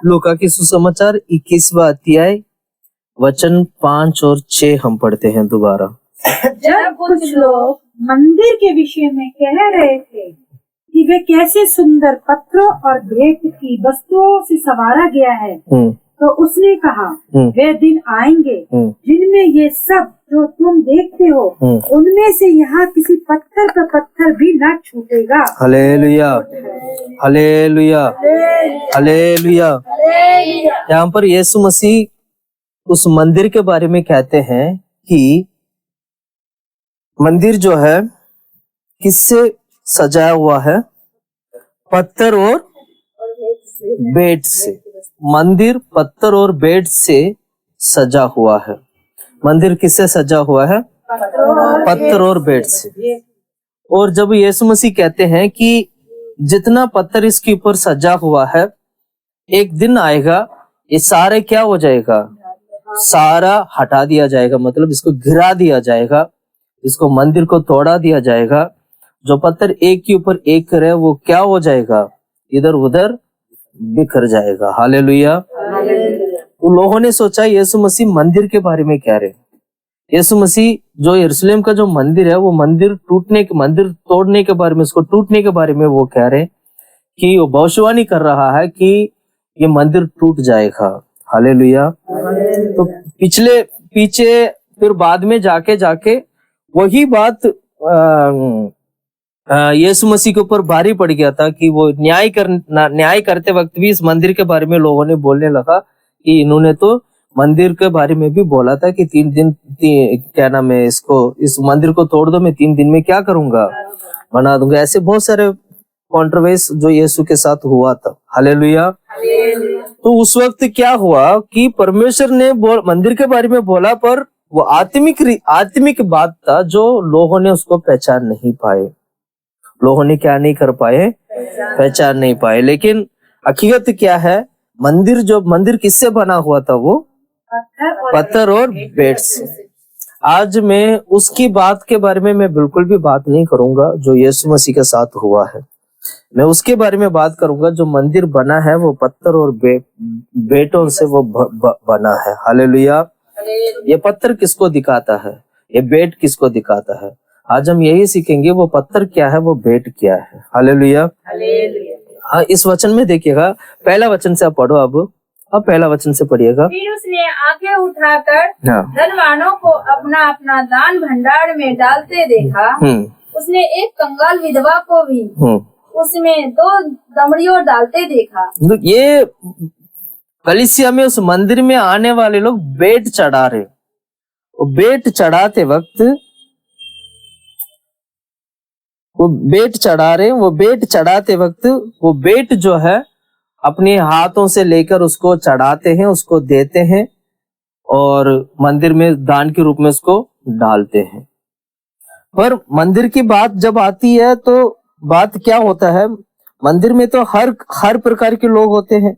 लूका की सुसमाचार 21वां अध्याय वचन 5 और 6 हम पढ़ते हैं दोबारा। जब कुछ लोग मंदिर के विषय में कह रहे थे कि वे कैसे सुंदर पत्थरों और भेंट की वस्तुओं से संवारा गया है, तो उसने कहा, वे दिन आएंगे जिनमें ये सब जो तुम देखते हो उनमें से यहाँ किसी पत्थर पर पत्थर भी न छूटेगा। Hallelujah, hallelujah, hallelujah. यहाँ पर यीशु मसीह उस मंदिर के बारे में कहते हैं कि मंदिर जो है किससे सजाया हुआ है? पत्थर और बेंट से। मंदिर पत्थर और बेंट से सजा हुआ है। मंदिर किससे सजा हुआ है? पत्थर और बेंट से। और जब यीशु मसीह कहते हैं कि जितना पत्थर इसके ऊपर सजा हुआ है, एक दिन आएगा ये सारे क्या हो जाएगा? सारा हटा दिया जाएगा, मतलब इसको गिरा दिया जाएगा, इसको मंदिर को तोड़ा दिया जाएगा। जो पत्थर एक के ऊपर एक करे वो क्या हो जाएगा? इधर उधर बिखर जाएगा। हालेलुया। तो लोगों ने सोचा यीशु मसीह मंदिर के बारे में कह रहे। यीशु मसीह जो यरूशलेम का जो मंदिर है वो मंदिर तोड़ने के बारे में, उसको टूटने के बारे में वो कह रहे कि वो भविष्यवाणी कर रहा है कि ये मंदिर टूट जाएगा। हालेलुया। तो पीछे फिर बाद में जाके वही बात यीशु मसीह के ऊपर भारी पड़ गया था कि वो न्याय करते वक्त भी इस मंदिर के बारे में लोगों ने बोलने लगा कि इन्होंने तो मंदिर के बारे में भी बोला था कि 3 दिन क्या नाम है, इस मंदिर को तोड़ दो, मैं 3 दिन में क्या करूंगा? बना दूंगा। ऐसे बहुत सारे कॉन्ट्रोवर्सी जो यीशु के साथ हुआ था। हालेलुया। तो उस वक्त क्या हुआ कि परमेश्वर ने मंदिर के बारे में बोला, पर वो आत्मिक बात था जो लोगों ने उसको पहचान नहीं पाए। लोगों ने क्या नहीं कर पाए? पहचान नहीं पाए। लेकिन हकीकत क्या है? मंदिर किससे बना हुआ था? वो पत्थर और बेंट से। आज मैं उसकी बात के बारे में मैं बिल्कुल भी बात नहीं करूंगा जो यीशु मसीह के साथ हुआ है। मैं उसके बारे में बात करूंगा जो मंदिर बना है वो पत्थर और बेंटों से वो बना है। हालेलुया। ये पत्थर किसको दिखाता है? ये बेंट किसको दिखाता है? आज हम यही सीखेंगे, वो पत्थर क्या है, वो बेंट क्या है। हालेलुया। हाँ, इस वचन में देखिएगा, पहला वचन से आप पढ़ो। अब पहला वचन से पढ़िएगा। फिर उसने आंखें उठाकर धनवानों को अपना अपना दान भंडार में डालते देखा। उसने एक कंगाल विधवा को भी उसमें 2 दमड़ियों डालते देखा। ये कलीसिया में, उस मंदिर में आने वाले लोग बेंट चढ़ा रहे। वो बेंट चढ़ाते वक्त वो बेंट चढ़ाते वक्त वो बेंट जो है अपने हाथों से लेकर उसको चढ़ाते हैं, उसको देते हैं और मंदिर में दान के रूप में उसको डालते हैं। पर मंदिर की बात जब आती है तो बात क्या होता है? मंदिर में तो हर प्रकार के लोग होते हैं।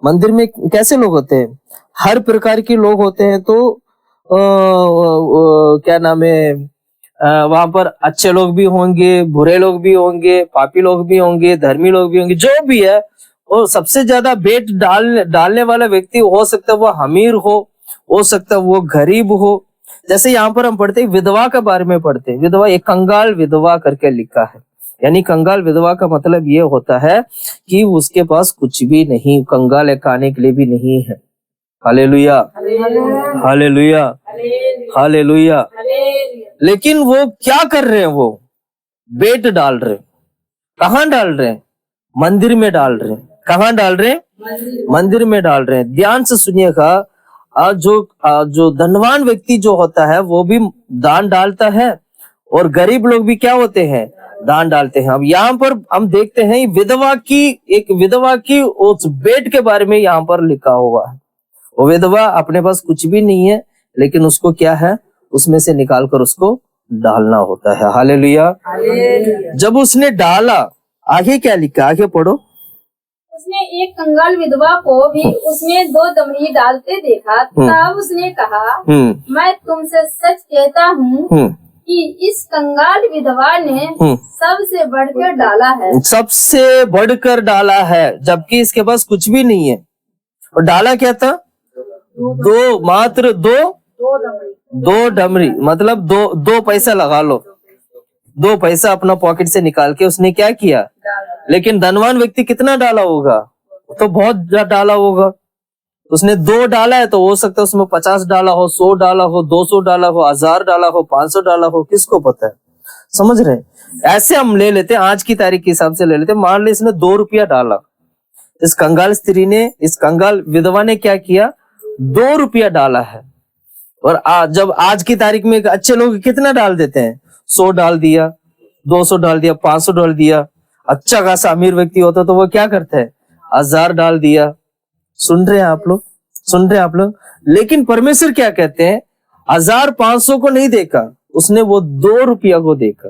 मंदिर में कैसे लोग होते हैं? हर प्रकार के लोग होते हैं। तो क्या नाम है, वहां पर अच्छे लोग भी होंगे, बुरे लोग भी होंगे, पापी लोग भी होंगे, धर्मी लोग भी होंगे, जो भी है। और सबसे ज्यादा बेंट डालने वाला व्यक्ति हो सकता है वो अमीर हो सकता है वो गरीब हो। जैसे यहाँ पर हम पढ़ते हैं विधवा के बारे में पढ़ते हैं। विधवा, एक कंगाल विधवा करके लिखा है। यानी कंगाल विधवा का मतलब ये होता है कि उसके पास कुछ भी नहीं, कंगाल है, खाने के लिए भी नहीं है। Hallelujah, hallelujah, hallelujah. लेकिन वो क्या कर रहे हैं? वो बेंट डाल रहे। कहाँ डाल रहे हैं? मंदिर में डाल रहे। कहाँ डाल रहे? मंदिर में डाल रहे हैं। ध्यान से सुनिएगा, जो धनवान व्यक्ति जो होता है वो भी दान डालता है और गरीब लोग भी क्या होते हैं? दान डालते हैं। अब यहाँ पर हम देखते हैं एक विधवा की उस बेंट के बारे में यहाँ पर लिखा हुआ है। वो विधवा अपने पास कुछ भी नहीं है, लेकिन उसको क्या है? उसमें से निकाल कर उसको डालना होता है। हालेलुया। जब उसने डाला, आगे क्या लिखा? आगे पढ़ो। उसने एक कंगाल विधवा को भी उसमें 2 दमड़ी डालते देखा। तब उसने कहा, मैं तुमसे सच कहता हूँ कि इस कंगाल विधवा ने सबसे बढ़कर डाला है। सबसे बढ़कर डाला है, जबकि इसके पास कुछ भी नहीं है। और डाला क्या था? मात्र दो डमरी, मतलब दो पैसा लगा लो, 2 पैसा अपना पॉकेट से निकाल के उसने क्या किया। लेकिन धनवान व्यक्ति कितना डाला होगा? तो बहुत डाला होगा। उसने 2 डाला है तो हो सकता है उसमें 50 डाला हो, 100 डाला हो, 200 डाला हो, 1000 डाला हो, 500 डाला हो, किसको पता है। समझ रहे हैं? ऐसे हम ले लेते हैं, आज की तारीख के हिसाब से ले लेते हैं। मान लो इसने 2 रुपया डाला, इस कंगाल स्त्री ने, इस कंगाल विधवा ने क्या किया? 2 रुपया डाला है। और जब आज की तारीख में अच्छे लोग कितना डाल देते हैं? 100 डाल दिया, 200 डाल दिया, 500 डाल दिया। अच्छा खासा अमीर व्यक्ति होता तो वो क्या करते हैं? 1000 डाल दिया। सुन रहे हैं आप लोग? सुन रहे हैं आप लोग? लेकिन परमेश्वर क्या कहते हैं? 1000 500 को नहीं देखा, उसने वो 2 रुपया को देखा।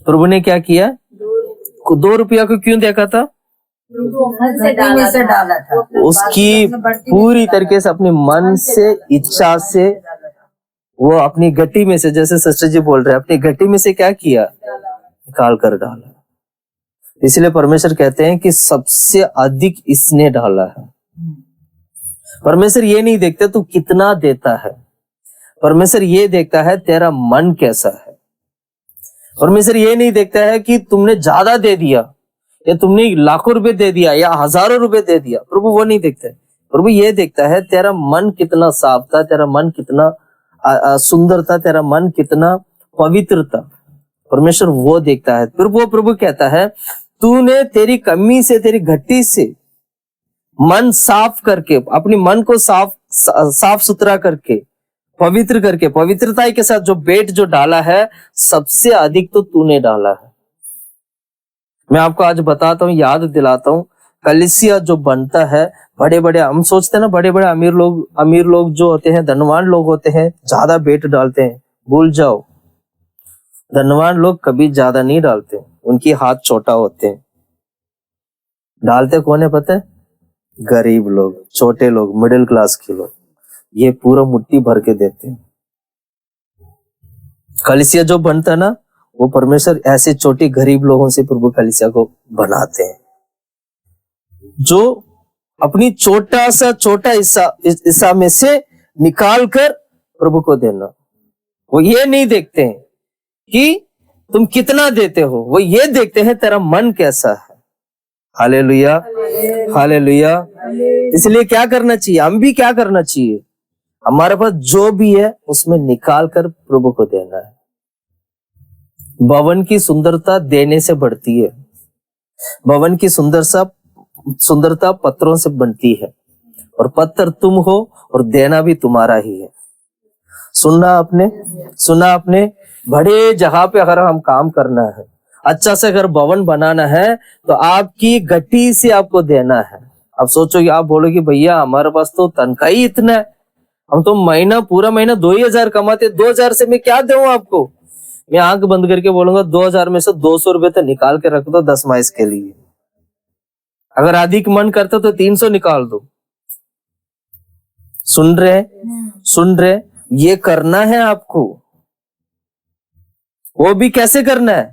प्रभु ने क्या किया? 2 रुपया को क्यों देखा था? में से डाला था। उसकी पूरी तरीके से अपने मन से, इच्छा से, वो अपनी गट्टी में से, जैसे सिस्टर जी बोल रहे हैं, अपनी गट्टी में से क्या किया? निकाल कर डाला। इसलिए परमेश्वर कहते हैं कि सबसे अधिक इसने डाला है। परमेश्वर ये नहीं देखते तू कितना देता है, परमेश्वर ये देखता है तेरा मन कैसा है। परमेश्वर ये नहीं देखता है कि तुमने ज्यादा दे दिया, या तुमने लाखों रुपए दे दिया, या हजारों रुपए दे दिया। प्रभु वो नहीं देखता है। प्रभु ये देखता है तेरा मन कितना साफ था, तेरा मन कितना सुंदर था, तेरा मन कितना पवित्र था। परमेश्वर वो देखता है। फिर वो प्रभु कहता है तूने तेरी कमी से, तेरी घटी से मन साफ करके, अपनी मन को साफ सुथरा करके, पवित्र करके, पवित्रता के साथ जो बेट जो डाला है, सबसे अधिक तो तूने डाला है। मैं आपको आज बताता हूँ, याद दिलाता हूँ, कलीसिया जो बनता है, बड़े बड़े, हम सोचते हैं ना, बड़े बड़े अमीर लोग जो होते हैं, धनवान लोग होते हैं, ज्यादा बेट डालते हैं। भूल जाओ, धनवान लोग कभी ज्यादा नहीं डालते, उनकी हाथ छोटा होते हैं। डालते कौन है पता है? गरीब लोग, छोटे लोग, मिडिल क्लास के लोग, ये पूरा मुट्ठी भर के देते हैं। कलीसिया जो बनता है ना, वो परमेश्वर ऐसे छोटे गरीब लोगों से प्रभु कलीसिया को बनाते हैं, जो अपनी छोटा हिस्सा में से निकाल कर प्रभु को देना। वो ये नहीं देखते हैं कि तुम कितना देते हो, वो ये देखते हैं तेरा मन कैसा है। Hallelujah, hallelujah. इसलिए क्या करना चाहिए? हम भी क्या करना चाहिए? हमारे पास जो भी है उसमें निकाल कर प्रभु को देना है। भवन की सुंदरता देने से बढ़ती है। भवन की सुंदरता पत्रों से बनती है, और पत्थर तुम हो और देना भी तुम्हारा ही है। सुना आपने? बड़े जगह पे अगर हम काम करना है, अच्छा से अगर भवन बनाना है, तो आपकी गट्टी से आपको देना है। अब सोचो, आप बोलोगे भैया हमारे पास तो तनख्वाह ही इतना है, हम तो पूरा महीना 2000 कमाते, 2000 से मैं क्या दूं आपको? मैं आंख बंद करके बोलूंगा 2000 में से 200 रुपए तो निकाल के रख दो 10 माइस के लिए। अगर अधिक मन करता तो 300 निकाल दो। सुन रहे? ये करना है आपको। वो भी कैसे करना है?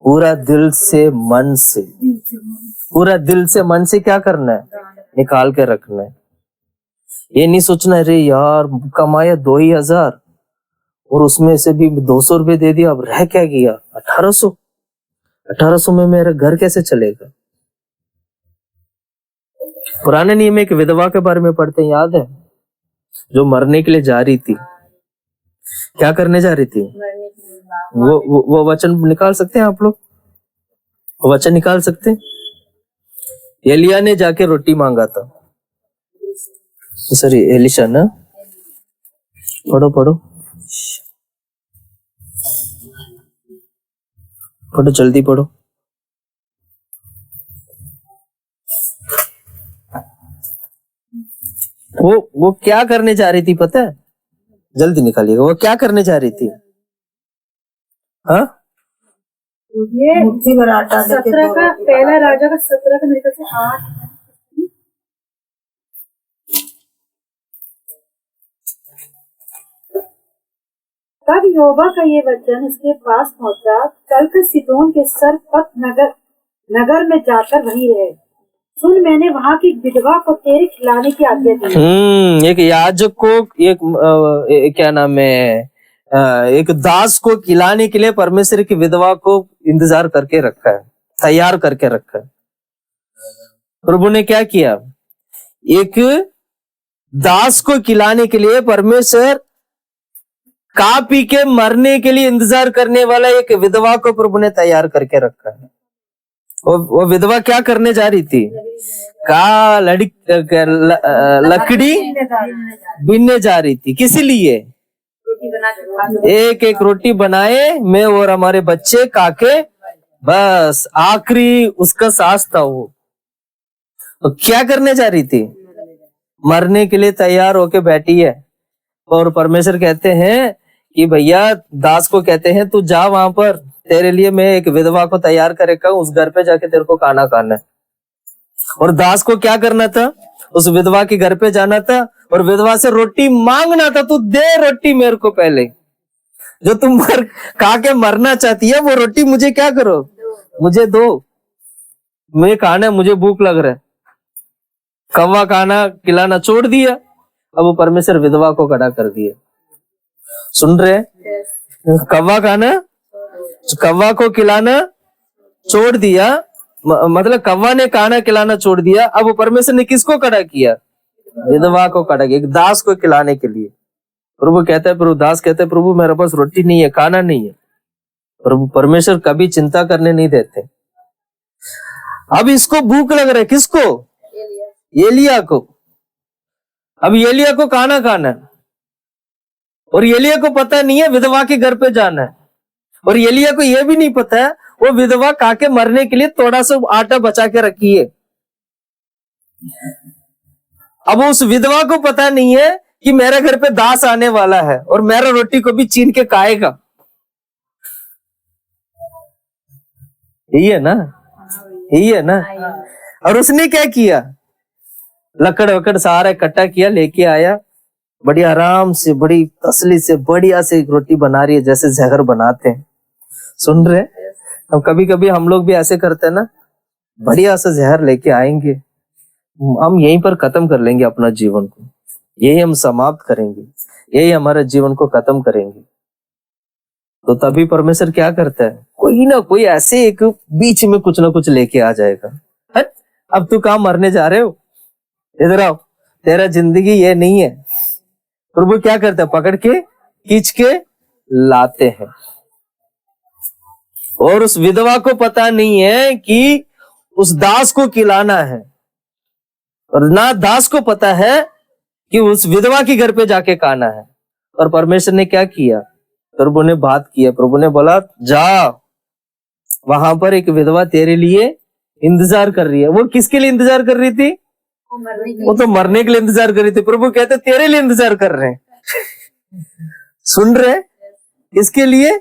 पूरा दिल से, मन से, पूरा दिल से, मन से क्या करना है? निकाल के रखना है। ये नहीं सोचना अरे यार कमाया 2000 और उसमें से भी 200 रुपए दे दिया, अब रह क्या गया? 1800 में मेरा घर कैसे चलेगा? पुराने नियम में एक विधवा के बारे में पढ़ते हैं, याद है? जो मरने के लिए जा रही थी। क्या करने जा रही थी? वो वचन निकाल सकते हैं आप लोग? वचन निकाल सकते हैं? एलिया ने जाके रोटी मांगा था, सॉरी एलिशा ना, पढ़ो जल्दी पढ़ो। वो क्या करने जा रही थी पता है? जल्दी निकालिएगा, वो क्या करने जा रही थी? हाँ, ये 17 का पहला राजा का 17 का मेरे ख्याल से 8। तब यहोवा का ये वचन उसके पास पहुंचा, चलकर सीदोन के सरपत नगर में जाकर वहीं रहे। सुन मैंने वहाँ की विधवा को तेरे खिलाने की आज्ञा दी। एक याजक को क्या नाम है, एक दास को खिलाने के लिए परमेश्वर की विधवा को इंतजार करके रखा है, तैयार करके रखा है। प्रभु ने क्या किया, एक दास को खिलाने के लिए परमेश्वर खा पी के मरने के लिए इंतजार करने वाला एक विधवा को प्रभु ने तैयार करके रखा है। वो विधवा क्या करने जा रही थी, लकड़ी बीनने जा रही थी। किस लिए, एक एक रोटी बनाए मैं और हमारे बच्चे काके, बस आखिरी उसका सांस था वो। तो क्या करने जा रही थी, मरने के लिए तैयार होके बैठी है। और परमेश्वर कहते हैं कि भैया दास को कहते हैं तू जा वहां पर, तेरे लिए मैं एक विधवा को तैयार करेगा, उस घर पे जाके तेरे को खाना खाना है। और दास को क्या करना था, उस विधवा के घर पे जाना था और विधवा से रोटी मांगना था, तू दे रोटी मेरे को, पहले जो तुम खा के मरना चाहती है वो रोटी मुझे क्या करो, मुझे दो, मैं खाना है, मुझे भूख लग रहा है। कौवा खाना खिलाना छोड़ दिया, अब वो परमेश्वर विधवा को खड़ा कर दिया। सुन रहे, कौवा को खिलाना छोड़ दिया, मतलब कौवा ने खाना खिलाना छोड़ दिया। अब वो परमेश्वर ने किसको खड़ा किया, विधवा को खड़ा किया, एक दास को खिलाने के लिए। प्रभु कहता है, प्रभु दास कहते हैं, प्रभु मेरे पास रोटी नहीं है, खाना नहीं है। प्रभु परमेश्वर कभी चिंता करने नहीं देते। अब इसको भूख लग रहा है, किसको, एलिया को। अब एलिया को खाना खाना है और एलिया को पता नहीं है विधवा के घर पे जाना है, और एलिया को यह भी नहीं पता है वो विधवा खा के मरने के लिए थोड़ा सा आटा बचा के रखी है। अब उस विधवा को पता नहीं है कि मेरे घर पे दास आने वाला है और मेरा रोटी को भी छीन के खाएगा। यही है ना, यही है ना। और उसने क्या किया, लकड़ वकड़ सारा इकट्ठा किया, लेके आया, बड़ी आराम से, बड़ी तसल्ली से, बढ़िया से रोटी बना रही है, जैसे जहर बनाते हैं। सुन रहे, हम कभी कभी हम लोग भी ऐसे करते हैं ना, बढ़िया से जहर लेके आएंगे, हम यहीं पर खत्म कर लेंगे अपना जीवन को, यही हम समाप्त करेंगे, यही हमारे जीवन को खत्म करेंगे। तो तभी परमेश्वर क्या करता है, कोई ना कोई ऐसे एक बीच में कुछ ना कुछ लेके आ जाएगा। हट, अब तू कहाँ मरने जा रहे हो, इधर आओ, तेरा जिंदगी ये नहीं है। प्रभु क्या करता है, पकड़ के खींच के लाते हैं। और उस विधवा को पता नहीं है कि उस दास को खिलाना है, और ना दास को पता है कि उस विधवा के घर पे जाके खाना है। और परमेश्वर ने क्या किया, प्रभु ने बात किया, प्रभु ने बोला जा, वहां पर एक विधवा तेरे लिए इंतजार कर रही है। वो किसके लिए इंतजार कर रही थी, वो तो मरने के लिए इंतजार कर रही थी। प्रभु कहते तेरे लिए इंतजार कर रहे हैं। सुन रहे, इसके लिए,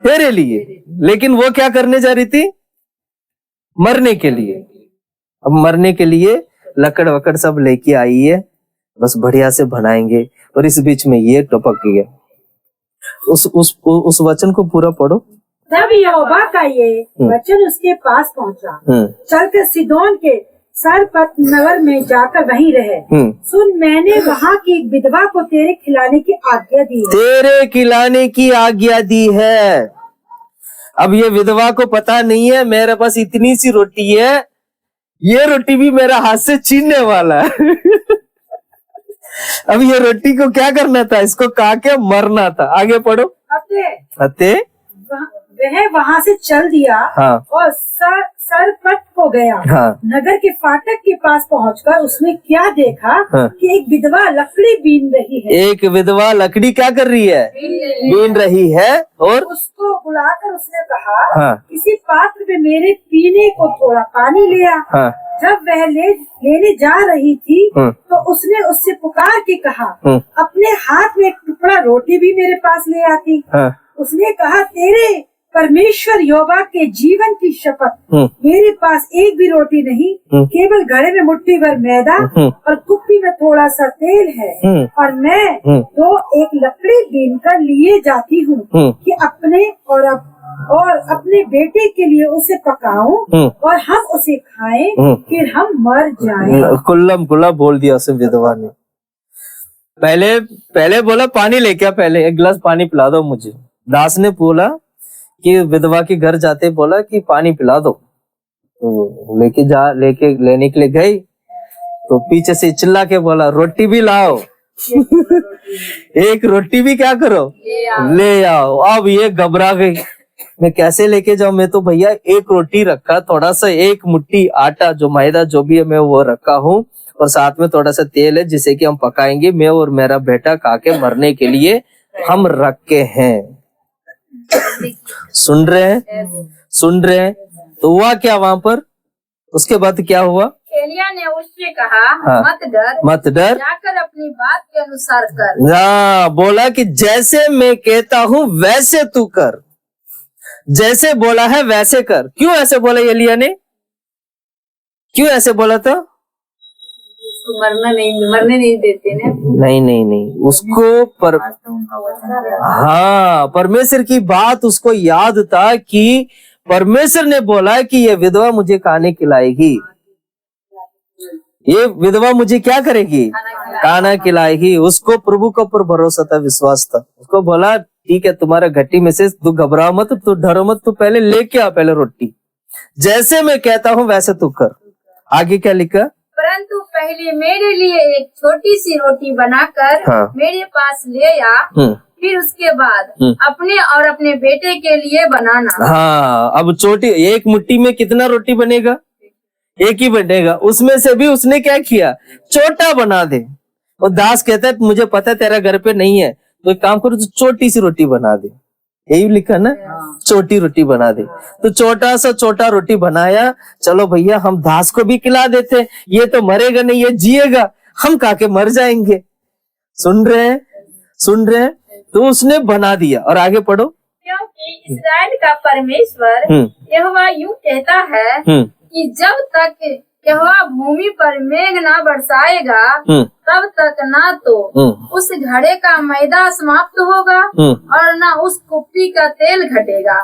तेरे लिए। लेकिन वो क्या करने जा रही थी, मरने के लिए। अब मरने के लिए लकड़ वकड़ सब लेके आई है, बस बढ़िया से बनाएंगे। और इस बीच में ये टपक गया। उस वचन को पूरा पढ़ो। तब यहोवा का ये वचन उसके पास पहुंचा, चलकर सीदोन के सरपत नगर में जाकर वहीं रहे। सुन मैंने वहाँ की एक विधवा को तेरे खिलाने की आज्ञा दी है। तेरे खिलाने की आज्ञा दी है। अब ये विधवा को पता नहीं है मेरे पास इतनी सी रोटी है, ये रोटी भी मेरा हाथ से छीनने वाला है। अब ये रोटी को क्या करना था, इसको खा के मरना था। आगे पढ़ो। अते वह वहाँ से चल दिया। हाँ। और सरपट को गया। हाँ। नगर के फाटक के पास पहुंचकर उसने क्या देखा। हाँ। कि एक विधवा लकड़ी बीन रही है। एक विधवा लकड़ी क्या कर रही है, बीन रही है। और उसको बुलाकर उसने कहा, हाँ। किसी पात्र में मेरे पीने को थोड़ा पानी ले आ। हाँ। जब वह लेने जा रही थी, तो उसने उससे पुकार के कहा, अपने हाथ में एक टुकड़ा रोटी भी मेरे पास ले आती। हाँ। उसने कहा, तेरे परमेश्वर यहोवा के जीवन की शपथ, मेरे पास एक भी रोटी नहीं, केवल घड़े में मुट्ठी भर मैदा और कुप्पी में थोड़ा सा तेल है, और मैं तो एक लकड़ी बीन कर लिए जाती हूँ कि अपने और अपने बेटे के लिए उसे पकाऊं और हम उसे खाएं, फिर हम मर जाएं। कुल्लम कुल्ला बोल दिया उसे विधवा ने। पहले बोला पानी लेके आ, पहले एक गिलास पानी पिला दो मुझे। दास ने बोला कि विधवा के घर जाते बोला कि पानी पिला दो, तो लेने के लिए गई, तो पीछे से चिल्ला के बोला रोटी भी लाओ एक रोटी भी क्या करो ले आओ। अब ये घबरा गई, मैं कैसे लेके जाऊं, मैं तो भैया एक रोटी रखा, थोड़ा सा एक मुट्ठी आटा जो मैदा जो भी है मैं वो रखा हूँ, और साथ में थोड़ा सा तेल है जिसे कि हम पकाएंगे, मैं और मेरा बेटा खा के मरने के लिए हम रखे हैं। सुन रहे हैं। तो हुआ क्या वहां पर, उसके बाद क्या हुआ? एलिया ने उससे कहा, मत डर, जाकर अपनी बात के अनुसार कर। हाँ, बोला कि जैसे मैं कहता हूँ वैसे तू कर, जैसे बोला है वैसे कर। क्यों ऐसे बोला एलिया ने, क्यों ऐसे बोला था? मरने नहीं देते ना। नहीं उसको हाँ, परमेश्वर की बात उसको याद था कि परमेश्वर ने बोला कि ये विधवा मुझे खाने खिलाएगी, ये विधवा मुझे क्या करेगी, खाना खिलाएगी। उसको प्रभु के ऊपर भरोसा था, विश्वास था। उसको बोला ठीक है, तुम्हारा घटी में से तू घबरा मत, तू डरो मत, तू पहले लेके आ पहले रोटी, जैसे मैं कहता हूँ वैसे तू कर। आगे क्या लिखा? परंतु पहले मेरे लिए एक छोटी सी रोटी बनाकर मेरे पास ले आ, फिर उसके बाद अपने और अपने बेटे के लिए बनाना। हाँ, अब छोटी एक मुट्ठी में कितना रोटी बनेगा? एक ही बनेगा। उसमें से भी उसने क्या किया, छोटा बना दे। और दास कहता है मुझे पता है तेरा घर पे नहीं है, तो एक काम करो, तो छोटी सी रोटी बना दे। यही लिखा ना, छोटी रोटी बना दे। तो छोटा रोटी बनाया, चलो भैया हम दास को भी खिला देते, ये तो मरेगा नहीं, ये जिएगा, हम खा के मर जाएंगे। सुन रहे हैं? तो उसने बना दिया। और आगे पढ़ो। क्योंकि इस्राएल का परमेश्वर यहोवा यूं कहता है कि जब तक यहोवा भूमि पर मेघ ना बरसाएगा, तब तक ना तो उस घड़े का मैदा समाप्त होगा और ना उस कुप्पी का तेल घटेगा।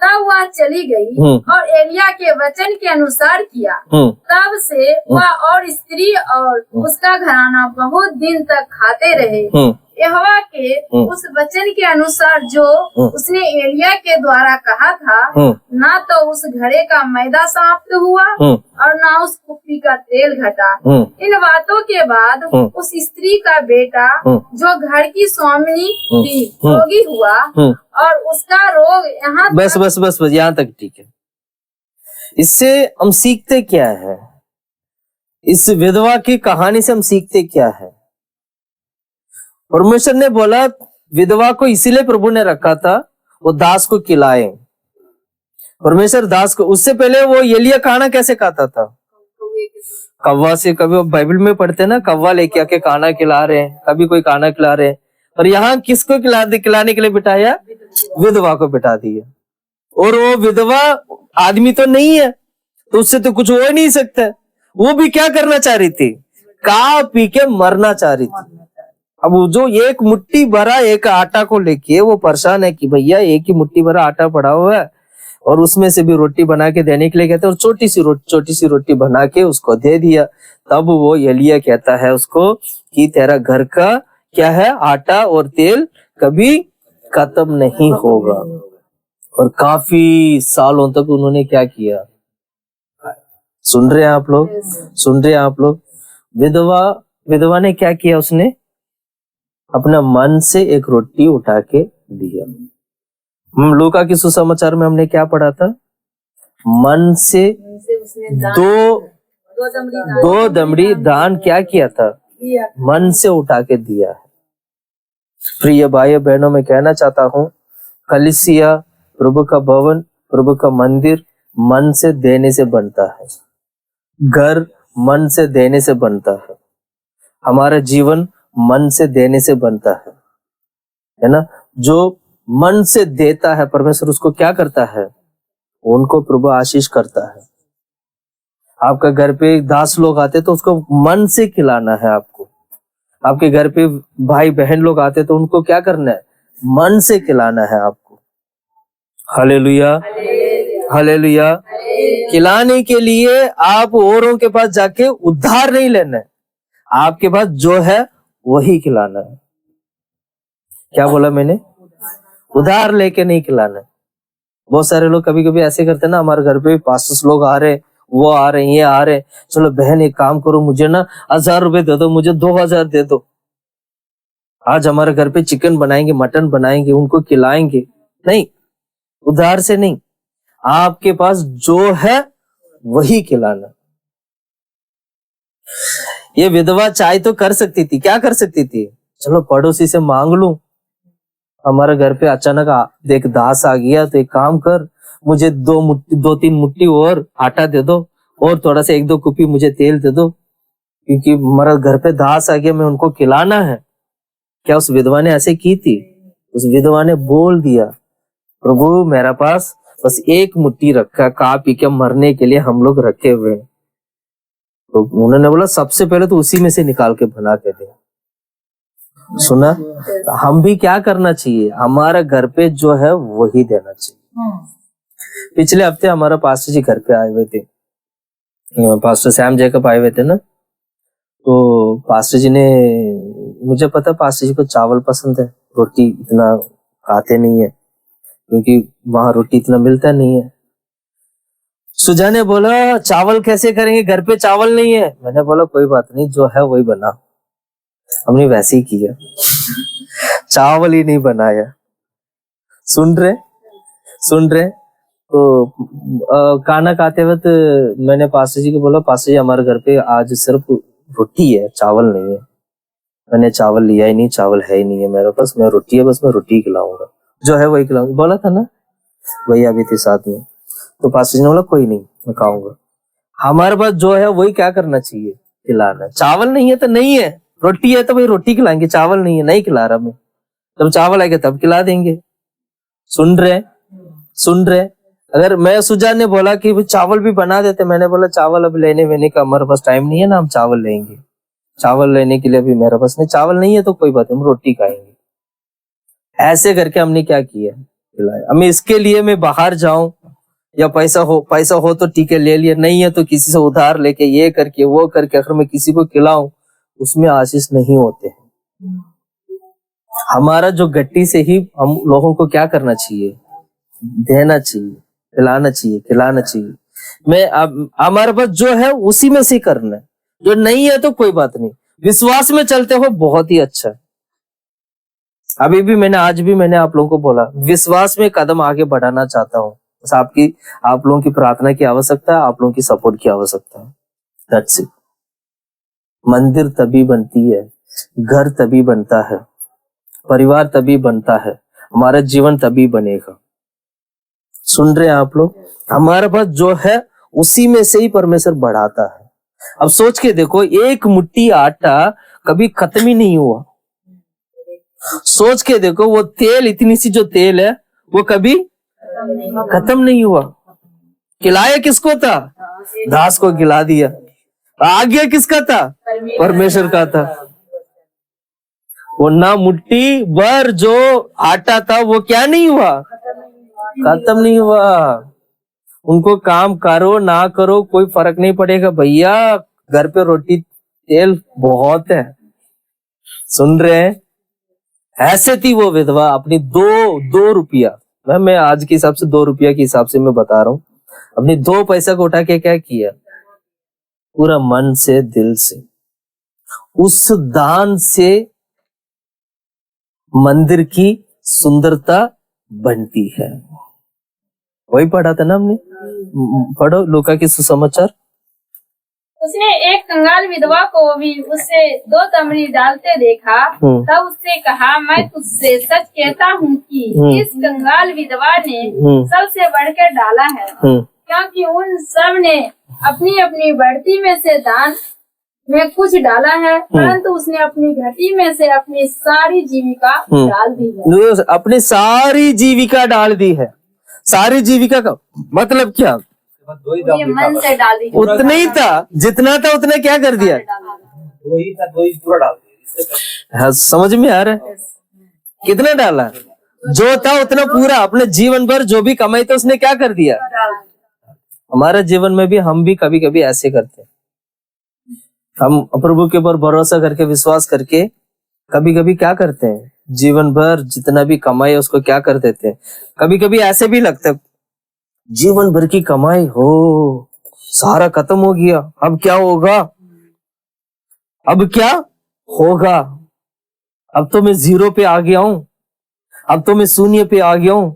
तब वह चली गई और एलिया के वचन के अनुसार किया। तब से वह और स्त्री और उसका घराना बहुत दिन तक खाते रहे, यहोवा के उस वचन के अनुसार जो उसने एलिया के द्वारा कहा था। ना तो उस घड़े का मैदा समाप्त हुआ और ना उस कुप्पी का तेल घटा। इन बातों के बाद उस स्त्री का बेटा जो घर की स्वामिनी थी रोगी हुआ, और उसका रोग यहाँ बस यहाँ तक ठीक है। इससे हम सीखते क्या है? इस विधवा की कहानी से हम सीखते क्या है? परमेश्वर ने बोला विधवा को इसीलिए प्रभु ने रखा था, वो दास को खिलाए। परमेश्वर दास को, उससे पहले वो एलिया खाना कैसे खाता था? कौवा से। कभी बाइबल में पढ़ते ना, कौवा लेके आके खाना खिला रहे हैं, कभी कोई खाना खिला रहे हैं। और यहाँ किसको खिलाने के लिए बिठाया? विधवा को बिठा दिया। और वो विधवा आदमी तो नहीं है, तो उससे तो कुछ हो ही नहीं सकता। वो भी क्या करना चाह रही थी? खा पी के मरना चाह रही थी। अब जो एक मुट्ठी भरा एक आटा को लेके वो परेशान है कि भैया एक ही मुट्ठी भरा आटा पड़ा हुआ है, और उसमें से भी रोटी बना के देने के लिए कहते हैं, और छोटी सी रोटी बना के उसको दे दिया। तब वो एलिया कहता है उसको कि तेरा घर का क्या है, आटा और तेल कभी खत्म नहीं होगा। और काफी सालों तक उन्होंने क्या किया? सुन रहे हैं आप लोग? विधवा ने क्या किया? उसने अपना मन से एक रोटी उठा के दिया। लूका की सुसमाचार में हमने क्या पढ़ा था? मन से दो दमड़ी दान क्या किया था? मन से उठा के दिया है। प्रिय भाई बहनों, मैं कहना चाहता हूँ, कलीसिया, प्रभु का भवन, प्रभु का मंदिर मन से देने से बनता है। घर मन से देने से बनता है। हमारा जीवन मन से देने से बनता है ना? जो मन से देता है परमेश्वर उसको क्या करता है, उनको प्रभु आशीष करता है। आपका घर पे 10 लोग आते तो उसको मन से खिलाना है आपको। आपके घर पे भाई बहन लोग आते तो उनको क्या करना है, मन से खिलाना है आपको। Hallelujah, hallelujah. खिलाने के लिए आप औरों के पास जाके उधार नहीं लेना है, आपके पास जो है वही खिलाना है। क्या बोला मैंने, उधार लेके नहीं खिलाना है। बहुत सारे लोग कभी कभी ऐसे करते हैं ना, हमारे घर पे पास्टर्स लोग आ रहे, वो आ रहे, ये आ रहे, चलो बहन एक काम करो, मुझे ना 1000 रुपए दे दो, मुझे 2000 दे दो, आज हमारे घर पे चिकन बनाएंगे, मटन बनाएंगे, उनको खिलाएंगे। नहीं, उधार से नहीं, आपके पास जो है वही खिलाना। ये विधवा चाहे तो कर सकती थी, क्या कर सकती थी, चलो पड़ोसी से मांग लूं, हमारे घर पे अचानक देख दास आ गया तो एक काम कर, मुझे 2-3 मुट्ठी और आटा दे दो, और थोड़ा सा 1-2 कुपी मुझे तेल दे दो, क्योंकि हमारा घर पे दास आ गया, मैं उनको खिलाना है। क्या उस विधवा ने ऐसे की थी? उस विधवा ने बोल दिया, प्रभु मेरा पास बस 1 मुट्ठी रखा, खा पी के मरने के लिए हम लोग रखे हुए। तो उन्होंने बोला सबसे पहले तो उसी में से निकाल के बना के दे। सुना, हम भी क्या करना चाहिए, हमारा घर पे जो है वही देना चाहिए। पिछले हफ्ते हमारा पास्टर जी घर पे आए हुए थे, पास्टर सैम जैकब आए हुए थे ना, तो पास्टर जी ने, मुझे पता पास्टर जी को चावल पसंद है, रोटी इतना खाते नहीं है क्योंकि वहां रोटी इतना मिलता नहीं है। सुजा ने बोला चावल कैसे करेंगे, घर पे चावल नहीं है। मैंने बोला कोई बात नहीं, जो है वही बना। हमने वैसे ही किया, चावल ही नहीं बनाया। सुन रहे। तो खाना खाते वक्त मैंने पास्टर जी को बोला, पास्टर जी हमारे घर पे आज सिर्फ रोटी है, चावल नहीं है। मैंने चावल लिया ही नहीं, चावल है ही नहीं है मेरे पास, मैं रोटी है, बस मैं रोटी खिलाऊंगा, जो है वही खिलाऊंगा। बोला था ना, वही अभी थे साथ में। तो पास्टर जी ने बोला कोई नहीं, मैं खाऊंगा। हमारे पास जो है वही क्या करना चाहिए, खिलाना। चावल नहीं है तो नहीं है, रोटी है तो भाई रोटी खिलाएंगे, चावल नहीं है, नहीं खिला रहा मैं, जब चावल आएगा तब खिला देंगे। सुन रहे। अगर मैं सुजा ने बोला कि वो चावल भी बना देते, मैंने बोला चावल अब लेने वेने का हमारे पास टाइम नहीं है ना, हम चावल लेंगे, चावल लेने के लिए भी मेरे पास नहीं, चावल नहीं है तो कोई बात नहीं, हम रोटी खाएंगे। ऐसे करके हमने क्या किया, खिलाया। हमें इसके लिए मैं बाहर जाऊं या पैसा हो तो ठीक है ले लिया, नहीं है तो किसी से उधार लेके ये करके वो करके अगर मैं किसी को खिलाऊं, उसमें आशीष नहीं होते हैं। हमारा जो गट्टी से ही हम लोगों को क्या करना चाहिए, देना चाहिए, खिलाना चाहिए। मैं अब हमारे पास जो है उसी में से करना है, जो नहीं है तो कोई बात नहीं, विश्वास में चलते हो बहुत ही अच्छा है। अभी भी आज भी मैंने आप लोगों को बोला, विश्वास में कदम आगे बढ़ाना चाहता हूँ, बस आप लोगों की प्रार्थना की आवश्यकता है, आप लोगों की सपोर्ट की आवश्यकता है। That's it. मंदिर तभी बनती है, घर तभी बनता है, परिवार तभी बनता है, हमारा जीवन तभी बनेगा। सुन रहे हैं आप लोग, हमारे पास जो है उसी में से ही परमेश्वर बढ़ाता है। अब सोच के देखो, 1 मुट्ठी आटा कभी खत्म ही नहीं हुआ। सोच के देखो, वो तेल, इतनी सी जो तेल है वो कभी खत्म नहीं हुआ। खिलाया किसको था, दास को खिला दिया। आगे किसका था, परमेश्वर का था। वो ना मुट्ठी भर जो आटा था वो क्या नहीं हुआ, खत्म नहीं हुआ। उनको काम करो ना करो कोई फर्क नहीं पड़ेगा भैया, घर पे रोटी तेल बहुत है। सुन रहे हैं, ऐसे थी वो विधवा, अपनी 2 रुपया, मैं आज के हिसाब से 2 रुपया के हिसाब से मैं बता रहा हूँ, अपनी 2 पैसा को उठा के क्या किया, पूरा मन से दिल से, उस दान से मंदिर की सुंदरता बनती है। वही पढ़ा था ना हमने, पढ़ो लूका की सुसमाचार। उसने एक कंगाल विधवा को भी उससे 2 तमड़ी डालते देखा, तब उससे कहा, मैं तुझसे सच कहता हूँ कि इस कंगाल विधवा ने सबसे बढ़कर डाला है, क्योंकि उन सब ने अपनी अपनी बढ़ती में से दान में कुछ डाला है, परंतु उसने अपनी घटी में से अपनी सारी जीविका डाल दी है। अपनी सारी जीविका डाल दी है। सारी जीविका का मतलब क्या? ये मन से डाल दी। उतना ही था, जितना था उतना क्या कर दिया? दो ही था, दो ही पूरा डाल दिया। हाँ, समझ में आ रहा है? कितना डाला? जो था उतना पूरा, अपने जीवन भर जो भी कमाई था उसने क्या कर दिया? हमारे जीवन में भी हम भी कभी कभी ऐसे करते हैं। हम प्रभु के ऊपर भरोसा करके विश्वास करके कभी कभी क्या करते हैं, जीवन भर जितना भी कमाई है उसको क्या कर देते हैं। कभी कभी ऐसे भी लगता है जीवन भर की कमाई हो सारा खत्म हो गया, अब क्या होगा? अब क्या होगा? अब तो मैं जीरो पे आ गया हूं, अब तो मैं शून्य पे आ गया हूं,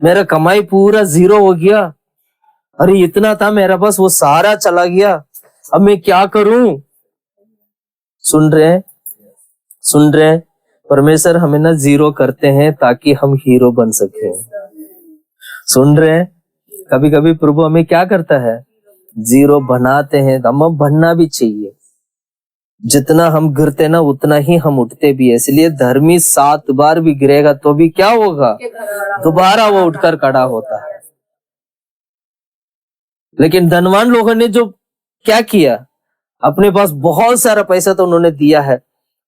मेरा कमाई पूरा जीरो हो गया। अरे इतना था मेरा पास, वो सारा चला गया, अब मैं क्या करूं? सुन रहे हैं? सुन रहे हैं? परमेश्वर हमें ना जीरो करते हैं ताकि हम हीरो बन सके। सुन रहे हैं? कभी कभी प्रभु हमें क्या करता है, जीरो बनाते हैं। हम बनना भी चाहिए। जितना हम गिरते ना उतना ही हम उठते भी है। इसलिए धर्मी 7 बार भी गिरेगा तो भी क्या होगा? दोबारा वो उठकर खड़ा होता है। लेकिन धनवान लोगों ने जो क्या किया, अपने पास बहुत सारा पैसा तो उन्होंने दिया है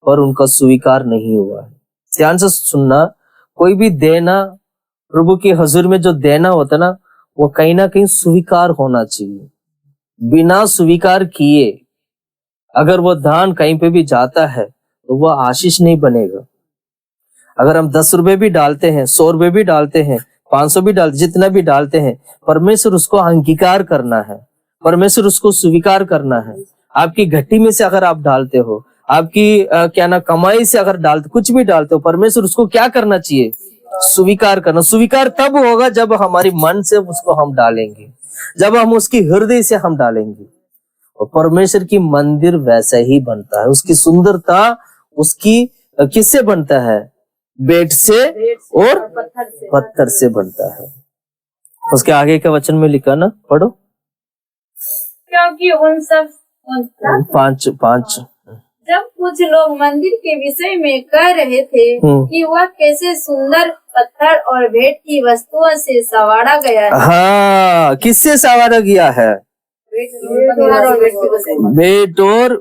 और उनका स्वीकार नहीं हुआ है। ध्यान से सुनना, कोई भी देना प्रभु के हजूर में जो देना होता ना, वो कहीं ना कहीं स्वीकार होना चाहिए। बिना स्वीकार किए अगर वो दान कहीं पे भी जाता है तो वो आशीष नहीं बनेगा। अगर हम 10 रुपए भी डालते हैं, 100 रुपए भी डालते हैं, 500 भी डालते, जितना भी डालते हैं, परमेश्वर उसको अंगीकार करना है, परमेश्वर उसको स्वीकार करना है। आपकी घटी में से अगर आप डालते हो, आपकी क्या ना कमाई से अगर डालते, कुछ भी डालते हो, परमेश्वर उसको क्या करना चाहिए? स्वीकार करना। स्वीकार तब होगा जब हमारी मन से उसको हम डालेंगे, जब हम उसकी हृदय से हम डालेंगे। और परमेश्वर की मंदिर वैसा ही बनता है। उसकी सुंदरता उसकी किससे बनता है? बेट से और पत्थर से बनता है। उसके आगे के वचन में लिखा ना, पढ़ो। क्योंकि उन सब 5 जब कुछ लोग मंदिर के विषय में कह रहे थे कि वह कैसे सुंदर पत्थर और भेंट की वस्तुओं से संवारा गया है। हाँ, किससे संवारा गया है? भेंट और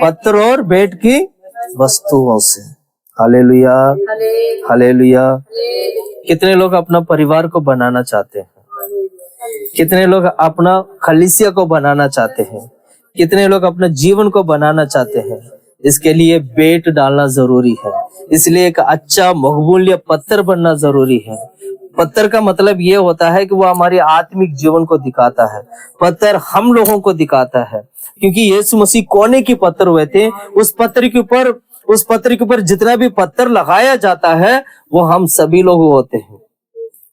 पत्थर और भेंट की वस्तुओं से। Hallelujah, hallelujah. कितने लोग अपना परिवार को बनाना चाहते हैं, कितने लोग अपना खलीसिया को बनाना चाहते हैं, कितने लोग अपने जीवन को बनाना चाहते हैं। इसके लिए भेंट डालना जरूरी है। इसलिए एक अच्छा बहुमूल्य पत्थर बनना जरूरी है। पत्थर का मतलब ये होता है कि वो हमारी आत्मिक जीवन को दिखाता है। पत्थर हम लोगों को दिखाता है, क्योंकि यीशु मसीह कोने के पत्थर हुए थे। उस पत्थर के ऊपर जितना भी पत्थर लगाया जाता है वो हम सभी लोग होते हैं।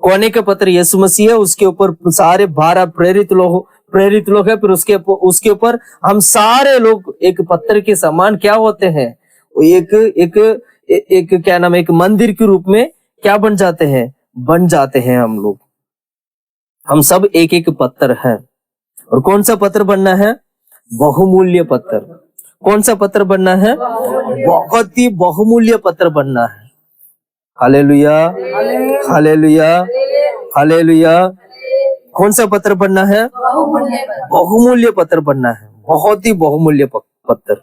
कोने के पत्थर यीशु मसीह है, उसके ऊपर सारे 12 प्रेरित लोग है। फिर उसके ऊपर हम सारे लोग एक पत्थर के समान क्या होते हैं? एक क्या नाम है, एक मंदिर के रूप में क्या बन जाते हैं हम लोग। हम सब एक एक पत्थर है। और कौन सा पत्थर बनना है? बहुमूल्य पत्थर। कौन सा पत्थर बनना है? बहुत ही बहुमूल्य पत्थर बनना है। Hallelujah, hallelujah, hallelujah. कौन सा पत्थर बनना है? बहुमूल्य पत्थर बनना है। बहुत ही बहुमूल्य पत्थर।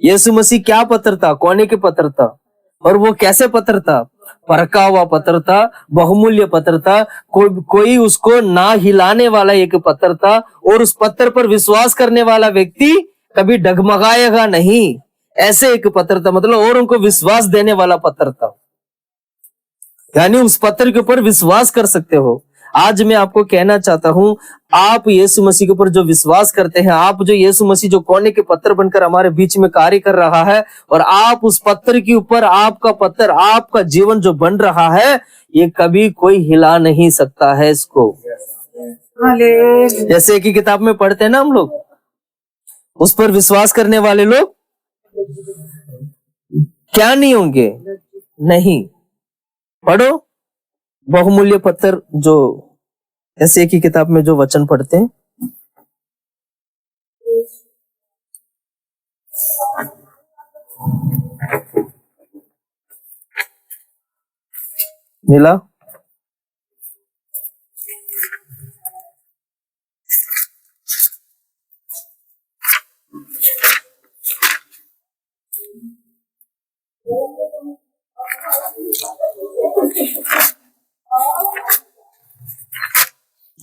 यीशु मसीह क्या पत्थर था? कोने के पत्थर था। और वो कैसे पत्थर था? परखा हुआ पत्थर था, बहुमूल्य पत्थर था। कोई उसको ना हिलाने वाला एक पत्थर था। और उस पत्थर पर विश्वास करने वाला व्यक्ति कभी डगमगाएगा नहीं, ऐसे एक पत्थर था। मतलब और उनको विश्वास देने वाला पत्थर था। यानी उस पत्थर के ऊपर विश्वास कर सकते हो। आज मैं आपको कहना चाहता हूं, आप यीशु मसीह के ऊपर जो विश्वास करते हैं, आप जो यीशु मसीह जो कोने के पत्थर बनकर हमारे बीच में कार्य कर रहा है, और आप उस पत्थर के ऊपर आपका पत्थर, आपका जीवन जो बन रहा है, ये कभी कोई हिला नहीं सकता है इसको। जैसे कि किताब में पढ़ते हैं ना हम लोग, उस पर विश्वास करने वाले लोग क्या नहीं होंगे? नहीं। पढ़ो बहुमूल्य पत्थर, जो ऐसे की किताब में जो वचन पढ़ते हैं। मिला?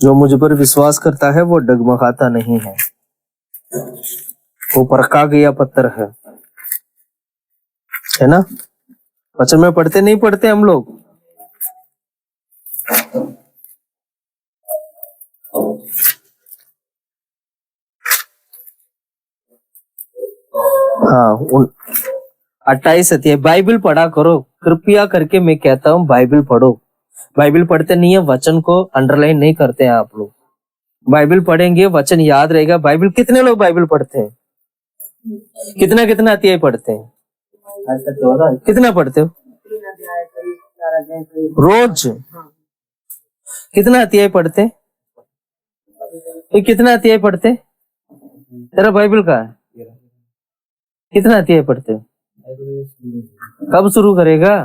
जो मुझ पर विश्वास करता है वो डगमगाता नहीं है, वो परखा गया पत्थर है ना? वचन में पढ़ते नहीं पढ़ते हम लोग? हाँ, 28 अध्याय बाइबल पढ़ा करो, कृपया करके मैं कहता हूँ बाइबल पढ़ो। बाइबल पढ़ते नहीं है, वचन को अंडरलाइन नहीं करते हैं आप लोग। बाइबल पढ़ेंगे, वचन याद रहेगा। बाइबल कितने लोग बाइबल पढ़ते हैं? कितना कितना अध्याय पढ़ते हैं? कितना पढ़ते हो रोज? कितना अध्याय पढ़ते? कितना अध्याय पढ़ते? तेरा बाइबल का है? कितना अध्याय पढ़ते हो? कब शुरू करेगा?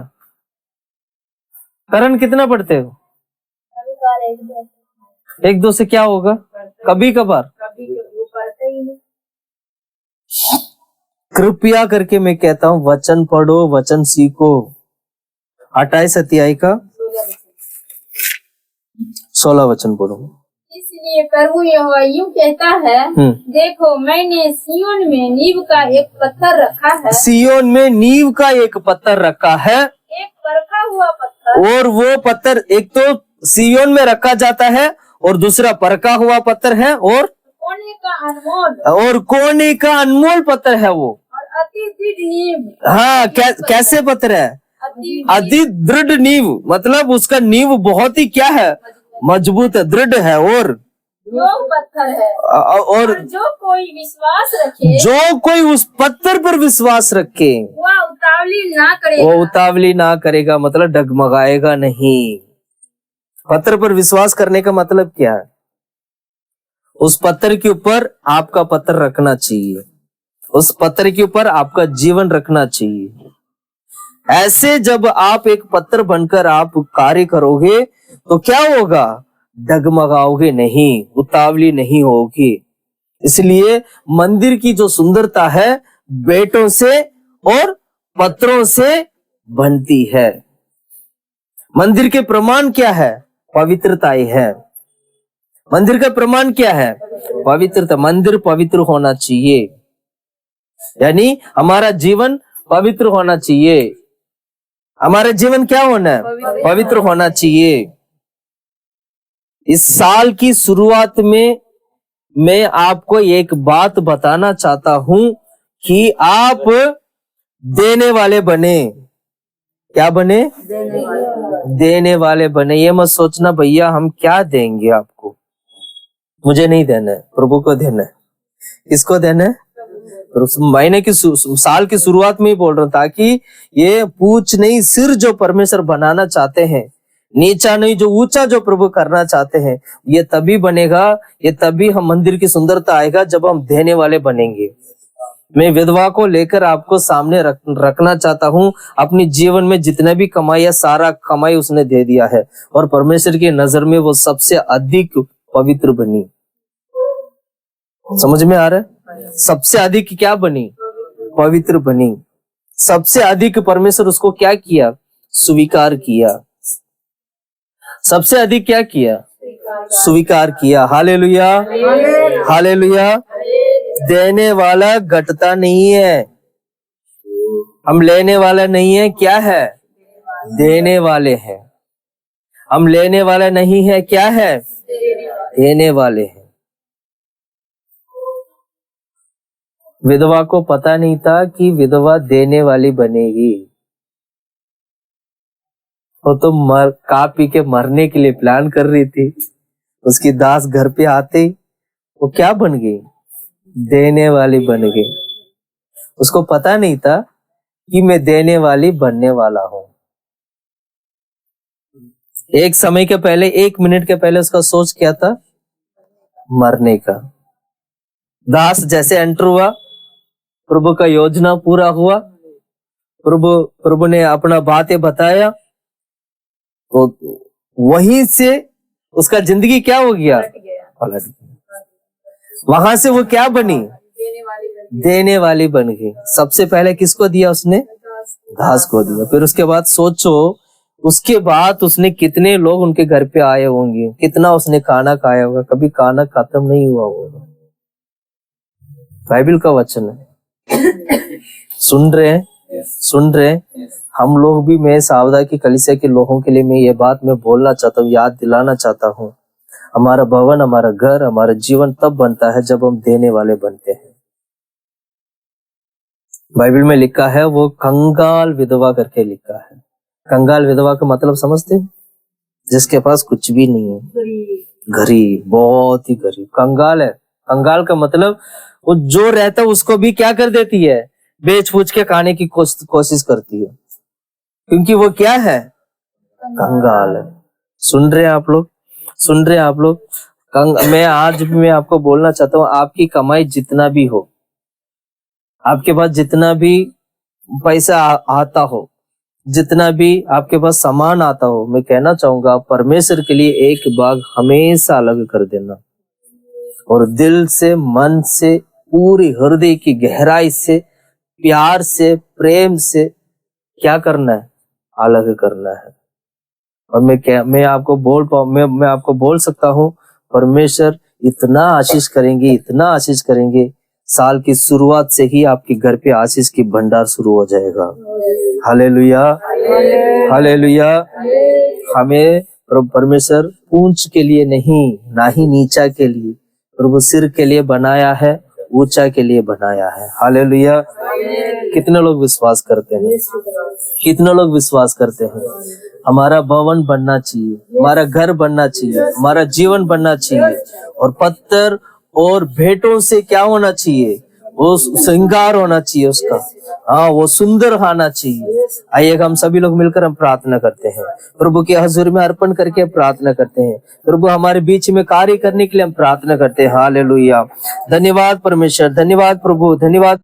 करण कितना पढ़ते हो? एक दो से क्या होगा? कभी कभार। कृपया करके मैं कहता हूँ वचन पढ़ो, वचन सीखो। 28 अध्याय का 16 वचन पढ़ो। इसलिए प्रभु यहोवा यूं कहता है, देखो मैंने सिय्योन में नींव का एक पत्थर रखा है। सिय्योन में नींव का एक पत्थर रखा है, एक परखा हुआ पत्थर। और वो पत्थर एक तो सिय्योन में रखा जाता है और दूसरा परखा हुआ पत्थर है, और कोने का अनमोल, और कोने का अनमोल पत्थर है वो। और अति दृढ़ नींव। हाँ, कैसे पत्थर है? अति दृढ़ नींव, मतलब उसका नींव बहुत ही क्या है? मजबूत है, दृढ़ है। और जो पत्थर है, और जो कोई विश्वास रखे, जो कोई उस पत्थर पर विश्वास रखे वह उतावली ना करेगा। वो उतावली ना करेगा, मतलब डगमगाएगा नहीं। पत्थर पर विश्वास करने का मतलब क्या है? उस पत्थर के ऊपर आपका पत्थर रखना चाहिए, उस पत्थर के ऊपर आपका जीवन रखना चाहिए। ऐसे जब आप एक पत्थर बनकर आप कार्य करोगे तो क्या होगा? डगमगाओगे नहीं, उतावली नहीं होगी। इसलिए मंदिर की जो सुंदरता है बेटों से और पत्थरों से बनती है। मंदिर के प्रमाण क्या है? पवित्रताएं है। मंदिर का प्रमाण क्या है? पवित्रता। मंदिर पवित्र होना चाहिए, यानी हमारा जीवन पवित्र होना चाहिए। हमारा जीवन क्या होना है? पवित्र होना चाहिए। इस साल की शुरुआत में मैं आपको एक बात बताना चाहता हूं कि आप देने वाले बने। क्या बने? देने वाले बने। ये मत सोचना भैया हम क्या देंगे आपको, मुझे नहीं देना है, प्रभु को देना है। किसको देना है? महीने की साल की शुरुआत में ही बोल रहा हूं, ताकि ये पूछ नहीं सिर जो परमेश्वर बनाना चाहते हैं, नीचा नहीं जो ऊंचा जो प्रभु करना चाहते हैं, ये तभी बनेगा, ये तभी हम मंदिर की सुंदरता आएगा जब हम देने वाले बनेंगे। मैं विधवा को लेकर आपको सामने रखना चाहता हूं। अपनी जीवन में जितने भी कमाई है सारा कमाई उसने दे दिया है, और परमेश्वर की नजर में वो सबसे अधिक पवित्र बनी। समझ में आ रहा है? सबसे अधिक क्या बनी? पवित्र बनी। सबसे अधिक परमेश्वर उसको क्या किया? स्वीकार किया। सबसे अधिक क्या किया? स्वीकार किया। Hallelujah, hallelujah. देने वाला घटता नहीं है, हम लेने वाला नहीं है। क्या है? देने वाले हैं। हम लेने वाला नहीं है, क्या है? देने वाले हैं। विधवा को पता नहीं था कि विधवा देने वाली बनेगी। वो तो खा पी के मरने के लिए प्लान कर रही थी। उसकी दास घर पे आते वो क्या बन गई? देने वाली बन गई। उसको पता नहीं था कि मैं देने वाली बनने वाला हूं। एक समय के पहले, 1 मिनट के पहले उसका सोच क्या था? मरने का। दास जैसे एंटर हुआ, प्रभु का योजना पूरा हुआ, प्रभु ने अपना बातें बताया, तो वहीं से उसका जिंदगी क्या हो गया, पलट गया। वहां से वो क्या बनी, देने वाली बन गई। सबसे पहले किसको दिया उसने, घास को दिया। फिर उसके बाद सोचो, उसके बाद उसने कितने लोग उनके घर पे आए होंगे, कितना उसने खाना खाया होगा, कभी खाना खत्म नहीं हुआ होगा। बाइबल का वचन है। सुन रहे हैं, सुन रहे हैं हम लोग भी। मैं सावधा की कलीसिया के लोगों के लिए मैं ये बात मैं बोलना चाहता हूँ, याद दिलाना चाहता हूँ। हमारा भवन, हमारा घर, हमारा जीवन तब बनता है जब हम देने वाले बनते हैं। बाइबल में लिखा है, वो कंगाल विधवा करके लिखा है। कंगाल विधवा का मतलब समझते हो, जिसके पास कुछ भी नहीं है, गरीब, बहुत ही गरीब। कंगाल है, कंगाल का मतलब वो जो रहता है उसको भी क्या कर देती है, बेच फूच के खाने की कोशिश करती है, क्योंकि वो क्या है, कंगाल है। सुन रहे हैं आप लोग, सुन रहे हैं आप लोग। मैं आज भी मैं आपको बोलना चाहता हूँ, आपकी कमाई जितना भी हो, आपके पास जितना भी पैसा आता हो, जितना भी आपके पास सामान आता हो, मैं कहना चाहूंगा परमेश्वर के लिए एक भाग हमेशा अलग कर देना, और दिल से, मन से, पूरी हृदय की गहराई से, प्यार से, प्रेम से क्या करना है, अलग करना है। और मैं आपको बोल सकता हूँ, परमेश्वर इतना आशीष करेंगे, इतना आशीष करेंगे, साल की शुरुआत से ही आपके घर पे आशीष की भंडार शुरू हो जाएगा। Hallelujah, hallelujah. हमें परमेश्वर पूंछ के लिए नहीं, ना ही नीचा के लिए, प्रभु सिर के लिए बनाया है, ऊंचा के लिए बनाया है। हालेलुया। कितने लोग विश्वास करते हैं, कितने लोग विश्वास करते हैं। हमारा भवन बनना चाहिए, हमारा घर बनना चाहिए, हमारा जीवन बनना चाहिए, और पत्थर और भेंटों से क्या होना चाहिए, वो श्रृंगार होना चाहिए उसका, हाँ, वो सुंदर होना चाहिए। आइए हम सभी लोग मिलकर हम प्रार्थना करते हैं, प्रभु के हजूर में अर्पण करके प्रार्थना करते हैं। प्रभु हमारे बीच में कार्य करने के लिए हम प्रार्थना करते हैं। हालेलुया। धन्यवाद परमेश्वर, धन्यवाद प्रभु, धन्यवाद।